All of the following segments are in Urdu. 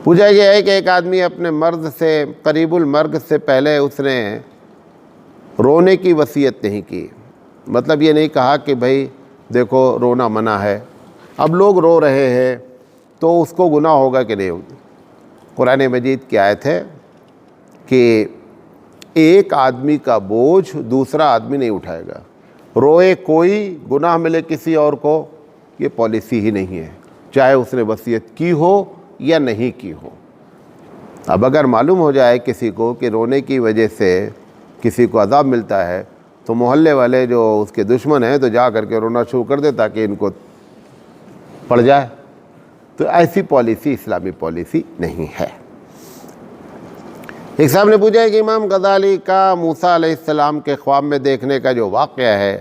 پوچھا گیا ہے کہ ایک آدمی اپنے مرد سے قریب المرگ سے پہلے اس نے رونے کی وصیت نہیں کی، مطلب یہ نہیں کہا کہ بھائی دیکھو رونا منع ہے، اب لوگ رو رہے ہیں تو اس کو گناہ ہوگا کہ نہیں ہوگا؟ قرآن مجید کی آیت ہے کہ ایک آدمی کا بوجھ دوسرا آدمی نہیں اٹھائے گا، روئے کوئی گناہ ملے کسی اور کو، یہ پالیسی ہی نہیں ہے، چاہے اس نے وصیت کی ہو یا نہیں کی ہو۔ اب اگر معلوم ہو جائے کسی کو کہ رونے کی وجہ سے کسی کو عذاب ملتا ہے تو محلے والے جو اس کے دشمن ہیں تو جا کر کے رونا شروع کر دے تاکہ ان کو پڑ جائے، تو ایسی پالیسی اسلامی پالیسی نہیں ہے۔ ایک صاحب نے پوچھا ہے کہ امام غزالی کا موسیٰ علیہ السلام کے خواب میں دیکھنے کا جو واقعہ ہے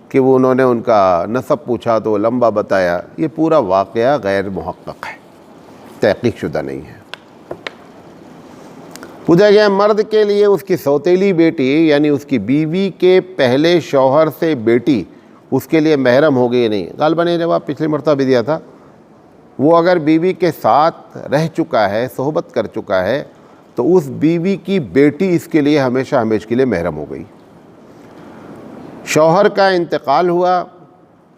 کہ وہ انہوں نے ان کا نسب پوچھا تو وہ لمبا بتایا، یہ پورا واقعہ غیر محقق ہے، تحقیق شدہ نہیں ہے۔ پوچھا گیا مرد کے لیے اس کی سوتیلی بیٹی یعنی اس کی بیوی کے پہلے شوہر سے بیٹی اس کے لیے محرم ہو گئی نہیں؟ غالباً یہ جواب پچھلی مرتبہ بھی دیا تھا۔ وہ اگر بیوی کے ساتھ رہ چکا ہے، صحبت کر چکا ہے، تو اس بیوی کی بیٹی اس کے لیے ہمیشہ ہمیشہ کے لیے محرم ہو گئی۔ شوہر کا انتقال ہوا،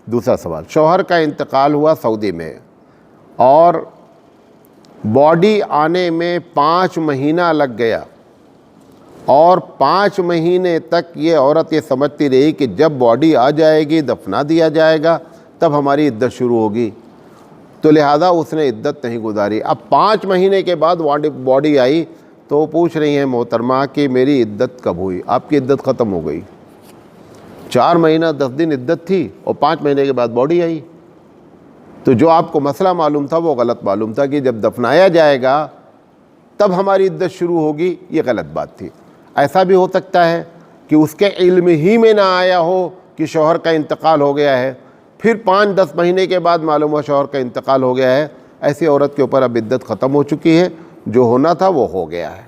دوسرا سوال، شوہر کا انتقال ہوا سعودی میں اور باڈی آنے میں 5 مہینہ لگ گیا، اور 5 مہینے تک یہ عورت یہ سمجھتی رہی کہ جب باڈی آ جائے گی دفنا دیا جائے گا تب ہماری عدت شروع ہوگی، تو لہذا اس نے عدت نہیں گزاری۔ اب 5 مہینے کے بعد باڈی آئی تو وہ پوچھ رہی ہیں محترمہ کہ میری عدت کب ہوئی؟ آپ کی عدت ختم ہو گئی، 4 مہینہ 10 دن عدت تھی اور 5 مہینے کے بعد باڈی آئی، تو جو آپ کو مسئلہ معلوم تھا وہ غلط معلوم تھا کہ جب دفنایا جائے گا تب ہماری عدت شروع ہوگی، یہ غلط بات تھی۔ ایسا بھی ہو سکتا ہے کہ اس کے علم ہی میں نہ آیا ہو کہ شوہر کا انتقال ہو گیا ہے، پھر 5-10 مہینے کے بعد معلوم ہوا شوہر کا انتقال ہو گیا ہے، ایسی عورت کے اوپر اب عدت ختم ہو چکی ہے، جو ہونا تھا وہ ہو گیا ہے۔